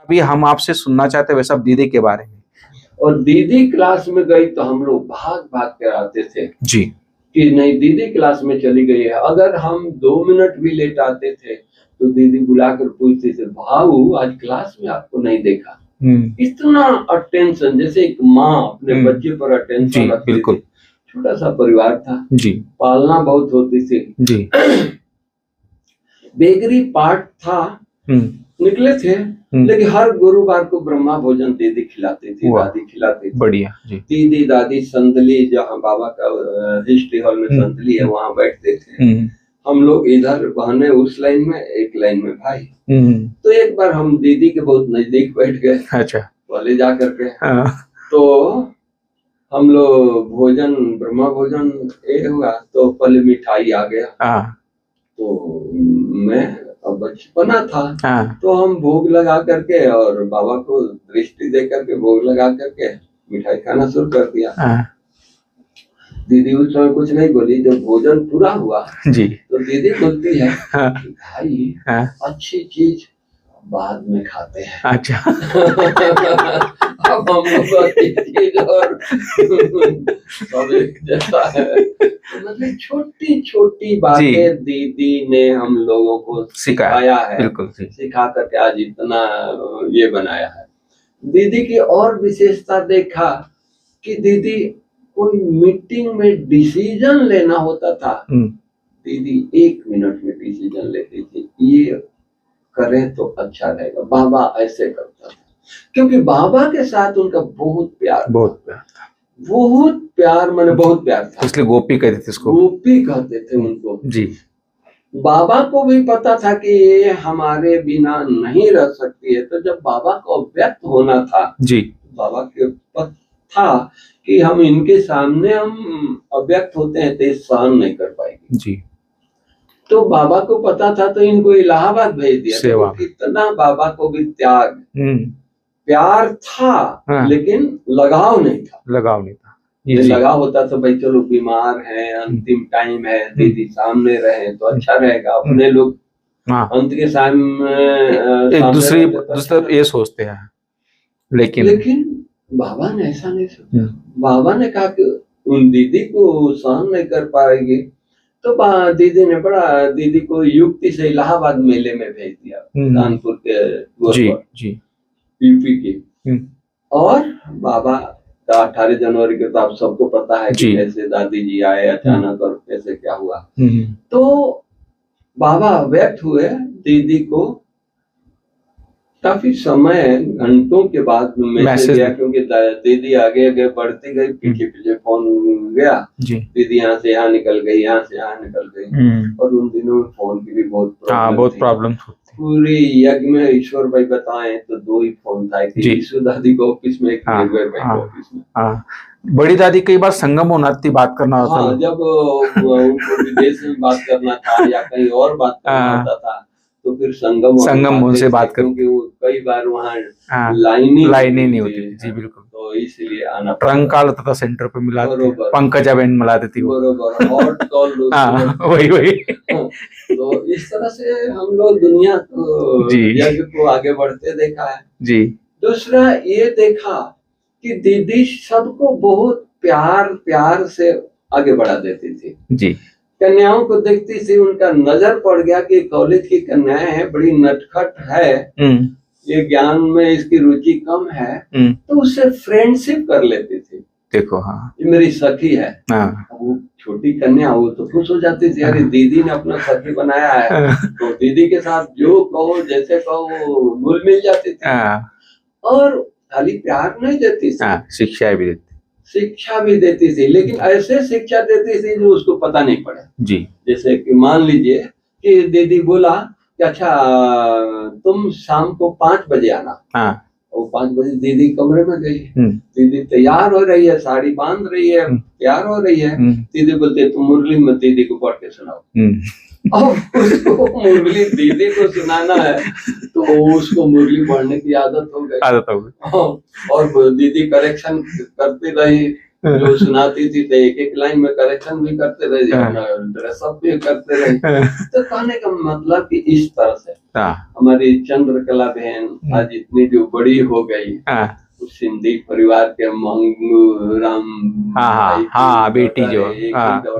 अभी हम आपसे सुनना चाहते हैं वैसा दीदी के बारे में। और दीदी क्लास में गई तो हम लोग भाग भाग कर आते थे जी। कि नहीं दीदी क्लास में चली गई है। अगर हम 2 मिनट भी लेट आते थे तो दीदी बुलाकर पूछती थी, भाऊ आज क्लास में आपको नहीं देखा। इतना अटेंशन, जैसे एक माँ अपने बच्चे पर अटेंशन रखती थी। छोटा सा परिवार था जी, पालना बहुत होती थी जी। बेगरी पाठ था, निकले थे, लेकिन हर गुरुवार को ब्रह्मा भोजन दीदी खिलाती थी, दादी खिलाती थी। बढ़िया जी। दीदी दादी संदली, जहाँ बाबा का हिस्ट्री हॉल में संदली है, वहाँ बैठते थे। हम लोग इधर बहने उस लाइन में, एक लाइन में भाई। तो एक बार हम दीदी के बहुत नजदीक बैठ गए। अच्छा। पहले जा करके तो हम लोग भोजन, ब्रह्मा भोजन ये हुआ तो पहले मिठाई आ गया। तो मैं बचपना था तो हम भोग लगा करके और बाबा को दृष्टि दे करके भोग लगा करके मिठाई खाना शुरू कर दिया। दीदी उस समय कुछ नहीं बोली। जब भोजन पूरा हुआ जी तो दीदी बोलती है भाई अच्छी चीज बाद में खाते हैं। अच्छा। अब हम लोग अच्छी चीज और जैसा है, मतलब छोटी छोटी बातें दीदी ने हम लोगों को सिखाया है। बिल्कुल सिखा करके आज इतना ये बनाया है। दीदी की और विशेषता देखा कि दीदी कोई मीटिंग में डिसीजन लेना होता था, दीदी 1 मिनट में डिसीजन लेती थी, ये करें तो अच्छा रहेगा। बाबा ऐसे करता था क्योंकि बाबा के साथ उनका बहुत प्यार था, मैंने बहुत प्यार था, इसलिए गोपी कहते थे इसको। गोपी कहते थे उनको जी। बाबा को भी पता था कि ये हमारे बिना नहीं रह सकती है, तो जब बाबा को अव्यक्त होना था जी, बाबा के पता था कि हम इनके सामने हम अव्यक्त होते हैं तो सहन नहीं कर पाएंगे जी। तो बाबा को पता था तो इनको इलाहाबाद भेज दिया। तो कितना बाबा को भी त्याग, प्यार था लेकिन लगाव नहीं था। लगाव होता तो भाई चलो बीमार है, अंतिम टाइम है, दीदी सामने रहे तो अच्छा रहेगा। अपने लोग अंत के सामने दूसरे ये सोचते हैं, लेकिन बाबा ने ऐसा नहीं सोचा। बाबा ने कहा कि उन दीदी को सहन नहीं कर पाएगी, तो दीदी को युक्ति से इलाहाबाद मेले में भेज दिया, कानपुर के यूपी के। और बाबा का 18 जनवरी के तो आप सबको पता है कि कैसे दादी जी आए अचानक और कैसे क्या हुआ। तो बाबा व्यक्त हुए, दीदी को काफी समय घंटों के बाद मैसेज गया, क्योंकि दीदी आगे आगे बढ़ती गई, पीछे पीछे फोन गया। दीदी यहाँ से यहाँ निकल गई, यहाँ से यहाँ निकल गई। और उन दिनों में फोन की भी बहुत प्रॉब्लम पूरी यज्ञ में ईश्वर भाई बताएं तो 2 ही फोन था, ईश्वर दादी को ऑफिस में, एक ऑफिस में। बड़ी दादी कई बार संगम होना थी, बात करना होता था। जब उनको विदेश में बात करना था या कहीं और बात करना होता था तो फिर संगम उनसे बात कर, क्योंकि वो कई बार वहाँ लाइन ही नहीं होती थी जी। बिल्कुल, तो इसलिए आना ट्रंक कॉल होता था, सेंटर पे मिला, पंकजा बहन मिलाती थी बरोबर, हॉट कॉल वही। तो इस तरह से हम लोग दुनिया को यज्ञ को आगे बढ़ते देखा है जी। दूसरा ये देखा कि दीदी सबको बहुत प्यार से आगे बढ़ा देती थी जी। कन्याओं को देखती थी, उनका नजर पड़ गया कि कॉलेज की कन्याएं हैं, बड़ी नटखट है, ये ज्ञान में इसकी रुचि कम है, तो उससे फ्रेंडशिप कर लेती थी। देखो ये मेरी सखी है। वो छोटी कन्या, वो तो खुश हो जाती थी, अरे दीदी ने अपना सखी बनाया है, तो दीदी के साथ जो कहो जैसे कहो घुल मिल जाती थी। और खाली प्यार नहीं देती थी, शिक्षा भी देती थी, लेकिन ऐसे शिक्षा देती थी जो उसको पता नहीं पड़े जी। जैसे कि मान लीजिए कि दीदी बोला कि अच्छा तुम शाम को 5 बजे आना। और 5 बजे दीदी कमरे में गई, दीदी तैयार हो रही है, साड़ी बांध रही है, तैयार हो रही है। दीदी बोलती है तुम मुरली में दीदी को पढ़ के सुनाओ। अब उसको मुरली दीदी को सुनाना है तो उसको मुरली पढ़ने की आदत हो गई। और दीदी करेक्शन करती रही, जो सुनाती थी तो एक एक लाइन में करेक्शन भी करते रहे, ड्रेसअप भी करते रहे। तो कहने का मतलब कि इस तरह से हमारी चंद्रकला बहन आज इतनी जो बड़ी हो गई, सिंधी परिवार के मंगू राम बेटी जो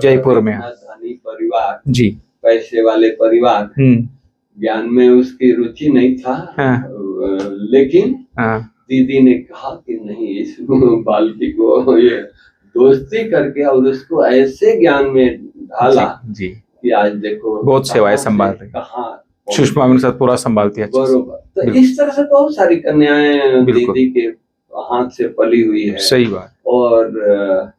जयपुर में, धनी परिवार जी, पैसे वाले परिवार, ज्ञान में उसकी रुचि नहीं था, लेकिन दीदी ने कहा कि नहीं, इस बालकी को ये दोस्ती करके और उसको ऐसे ज्ञान में ढाला जी कि आज देखो बहुत सेवाएं संभाल रही, कहाँ सुषमा के साथ पूरा संभालती है। बरोबर। तो इस तरह से बहुत सारी कन्याएं दीदी के हाथ से पली हुई है। सही बात। और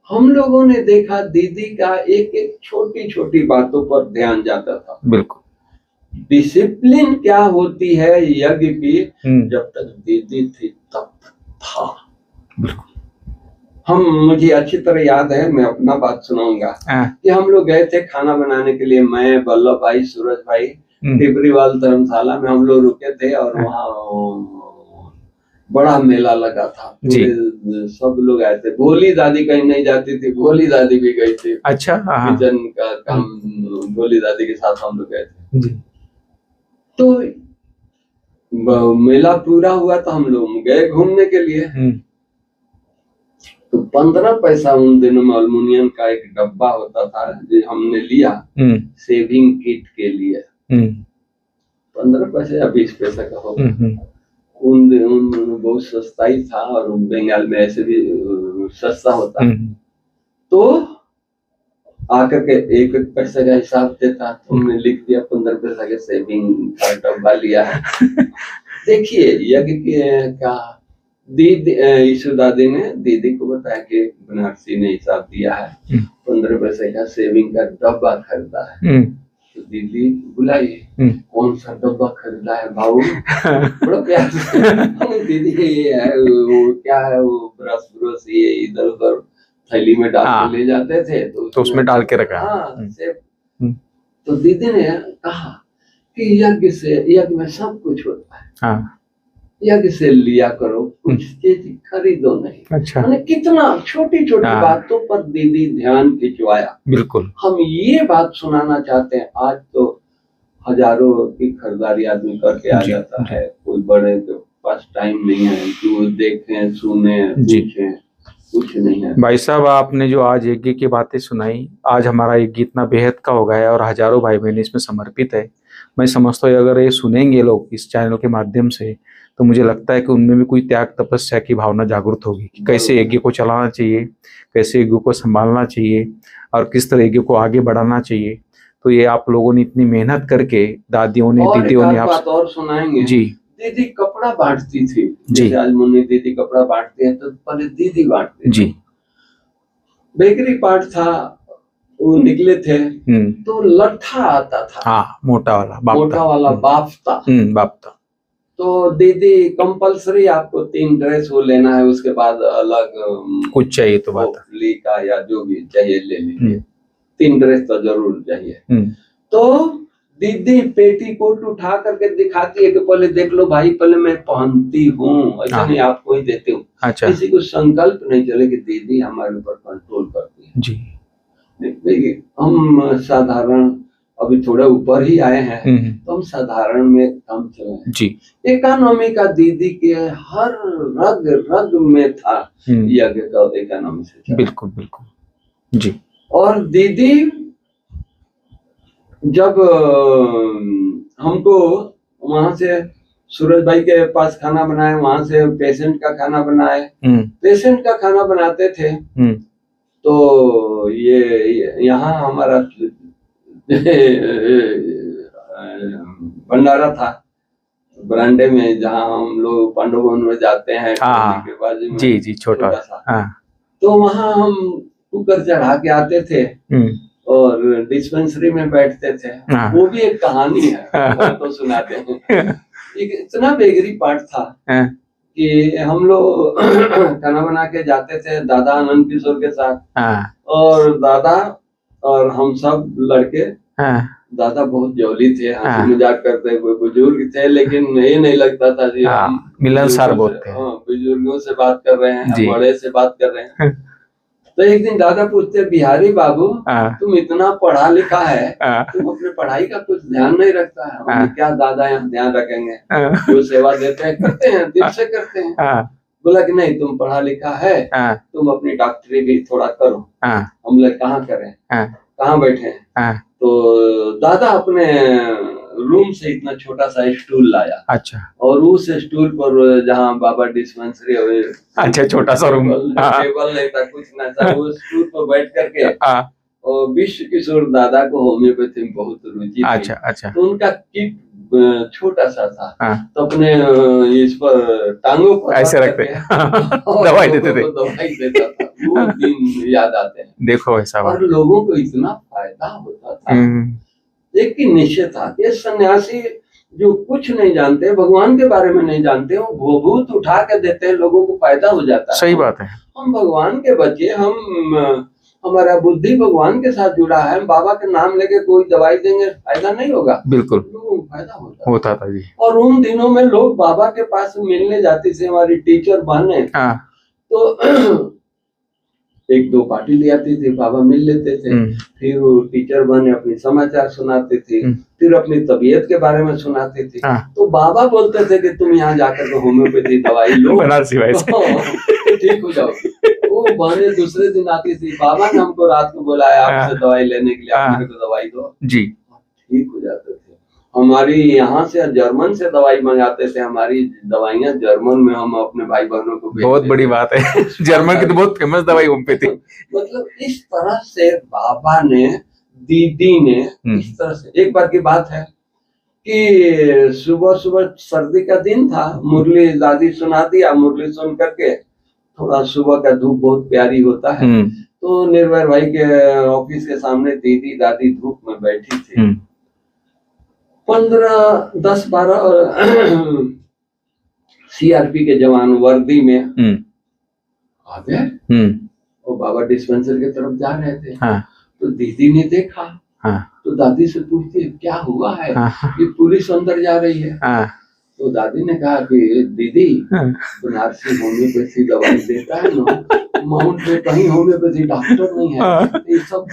हम लोगों ने देखा दीदी का एक एक छोटी छोटी बातों पर ध्यान जाता था। बिल्कुल। डिसिप्लिन क्या होती है यज्ञ की, जब तक दीदी थी तब तक था। बिल्कुल। मुझे अच्छी तरह याद है, मैं अपना बात सुनाऊंगा कि हम लोग गए थे खाना बनाने के लिए, मैं, वल्लभ भाई, सूरज भाई, टिबरीवाल धर्मशाला में हम लोग रुके थे। और वहाँ बड़ा मेला लगा था, सब लोग आए थे। भोली दादी कहीं नहीं जाती थी, भोली दादी भी गई थी। अच्छा। किचन का काम भोली दादी के साथ हम लोग गए थे जी। तो मेला पूरा हुआ तो हम लोग गए घूमने के लिए। तो 15 पैसा उन दिनों में अल्मुनियम का एक डब्बा होता था जो हमने लिया सेविंग किट के लिए। 15 पैसे या 20 पैसे का होगा। उन बहुत सस्ता ही था, और बंगाल में ऐसे भी सस्ता होता। तो आकर के एक एक पैसे का हिसाब देता, तो हमने लिख दिया 15 पैसा के सेविंग का डब्बा लिया है। देखिए यज्ञ का दीदी ईशु दादी ने दीदी को बताया कि बनारसी ने हिसाब दिया है, 15 पैसे का सेविंग का डब्बा खरीदा है। तो दीदी बुलाई, कौन सा डब्बा खरीदा है बाबू? बड़ा प्यार से दीदी ये है, वो क्या है, वो ब्रश ये इधर उधर थैली में डाल के ले जाते थे, तो उसमें डाल के रखा। तो दीदी ने कहा कि यज्ञ में सब कुछ होता है, यज्ञ से लिया करो, कुछ चीज खरीदो नहीं। अच्छा। कितना छोटी छोटी बातों पर दीदी ध्यान खिंचवाया। बिल्कुल। हम ये बात सुनाना चाहते हैं। आज तो हजारों की खरीदारी आदमी करके आ जाता है, कोई बड़े के पास टाइम नहीं है कि वो देखें, सुने, पूछें, कुछ नहीं है। भाई साहब, आपने जो आज यज्ञ की बातें सुनाई, आज हमारा यज्ञ इतना बेहद का हो गया है और हजारों भाई बहन इसमें समर्पित है। मैं समझता हूँ अगर ये सुनेंगे लोग इस चैनल के माध्यम से, तो मुझे लगता है कि उनमें भी कोई त्याग तपस्या की भावना जागृत होगी कि कैसे यज्ञ को चलाना चाहिए, कैसे यज्ञ को संभालना चाहिए और किस तरह यज्ञ को आगे बढ़ाना चाहिए। तो ये आप लोगों ने इतनी मेहनत करके, दादियों ने, दीदियों ने, आप और सुनाएंगे जी। दीदी कपड़ा बांटती थी जी। आज मुन्नी दीदी कपड़ा बांटती है, तो पहले दीदी बांटती जी। बेकरी पार्ट था, वो निकले थे तो लट्ठा आता था, मोटा वाला बाफ्ता। तो दीदी कंपलसरी आपको 3 ड्रेस वो लेना है, उसके बाद अलग कुछ चाहिए तो बात ली का या जो भी चाहिए ले लीजिए, 3 ड्रेस तो जरूर चाहिए। तो दीदी पेटीकोट उठा करके दिखाती है कि पहले देख लो भाई, पहले मैं पहनती हूँ, ऐसा नहीं आपको ही देती हूँ। अच्छा। किसी को संकल्प नहीं चले कि दीदी हमारे ऊपर कंट्रोल करती है जी। देखिए हम साधारण अभी थोड़ा ऊपर ही आए हैं, तो हम साधारण में कम चले जी। इकोनॉमी का दीदी के हर रग रग में था, यज्ञ का इकोनॉमी से। बिल्कुल बिल्कुल जी। और दीदी जब हमको वहां से सूरज भाई के पास खाना बनाए, वहां से पेशेंट का खाना बनाए, पेशेंट का खाना बनाते थे, तो ये यहाँ हमारा भंडारा था बरांडे में, जहाँ हम लोग पांडव भवन में जाते हैं के बाजू में जी छोटा सा। तो वहाँ हम कुकर चढ़ा के आते थे और डिस्पेंसरी में बैठते थे। वो भी एक कहानी है, तो सुनाते हैं। एक इतना बेगरी पार्ट था कि हम लोग खाना बना के जाते थे दादा आनंद किशोर के साथ, और दादा और हम सब लड़के, दादा बहुत जौली थे, हंसी मजाक करते, कोई बुजुर्ग थे, लेकिन ये नहीं लगता था जी हम मिलनसार बहुत थे, बुजुर्गों से बात कर रहे हैं, बड़े से बात कर रहे हैं। तो एक दिन दादा पूछते, बिहारी बाबू तुम इतना पढ़ा लिखा है, तुम अपने पढ़ाई का कुछ ध्यान नहीं रखता है? हमने क्या दादा यहाँ ध्यान रखेंगे, जो सेवा देते हैं करते हैं, दिल से करते हैं। बोला कि नहीं, तुम पढ़ा लिखा है, तुम अपनी डॉक्टरी भी थोड़ा करो। हम लोग कहाँ करें, कहाँ बैठे हैं? तो दादा अपने रूम से इतना छोटा सा स्टूल लाया। अच्छा। और उस स्टूल पर, जहाँ बाबा डिस्पेंसरी, अच्छा, छोटा सा रूम, टेबल नहीं था, कुछ नहीं था, उस स्टूल पर बैठ करके, और विश्व किशोर दादा को होम्योपैथी में बहुत रुचि थी। अच्छा अच्छा। तो उनका किट छोटा सा था, तो अपने इस पर टांगों पर ऐसे रखते दवाई देते थे, दवाई देता था। वो दिन याद आते हैं। देखो ऐसा, और लोगों को इतना फायदा होता था। एक ही निश्चय था, ये सन्यासी जो कुछ नहीं जानते, भगवान के बारे में नहीं जानते, वो भूत उठा के देते हैं, लोगों को फायदा हो जाता है। सही बात है। हम भगवान के बच्चे, हमारा बुद्धि भगवान के साथ जुड़ा है। हम बाबा के नाम लेके कोई दवाई देंगे, फायदा नहीं होगा। बिल्कुल, लोगों को फायदा होता था जी। और उन दिनों में लोग बाबा के पास मिलने जाते थे, हमारी टीचर बहने, तो एक दो पार्टी ले आती थी, बाबा मिल लेते थे। फिर वो टीचर बहने अपनी समाचार सुनाते थे, फिर अपनी तबीयत के बारे में सुनाते थे। तो बाबा बोलते थे कि तुम यहाँ जाकर के होम्योपैथी दवाई लो, ठीक हो जाओ। वो बहने दूसरे दिन आती थी, बाबा ने हमको रात को बुलाया आपसे दवाई लेने के लिए, आप मेरे को दवाई दो जी, ठीक हो जाते थे। हमारी यहाँ से जर्मन से दवाई मंगाते थे, हमारी दवाइयाँ जर्मन में हम अपने भाई बहनों को, बहुत बड़ी बात है। जर्मन की तो बहुत फेमस दवाई होम्योपैथी। मतलब इस तरह से बाबा ने, दीदी ने, इस तरह से। एक बार की बात है कि सुबह सुबह सर्दी का दिन था, मुरली दादी सुना दिया, मुरली सुन करके, थोड़ा सुबह का धूप बहुत प्यारी होता है, तो निर्भय भाई के ऑफिस के सामने दीदी दादी धूप में बैठी थी। 10-12 सीआरपी के जवान वर्दी में आ गए, और बाबा डिस्पेंसर की तरफ जा रहे थे। तो दीदी ने देखा, तो दादी से पूछती है क्या हुआ है, ये पुलिस अंदर जा रही है। तो दादी ने कहा कि दीदी, बनारसी होम्योपैथी दवाई देता है ना, माउंट में कहीं होम्योपैथी डॉक्टर नहीं है, ये सब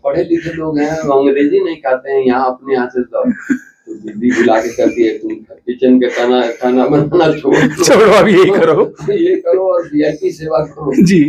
पढ़े लिखे लोग हैं, अंग्रेजी नहीं खाते हैं, यहाँ अपने यहाँ से तो दीदी बुला के कहती है, तुम किचन के खाना बनाना छोड़ो, अभी यही करो और वीआईपी सेवा करो जी।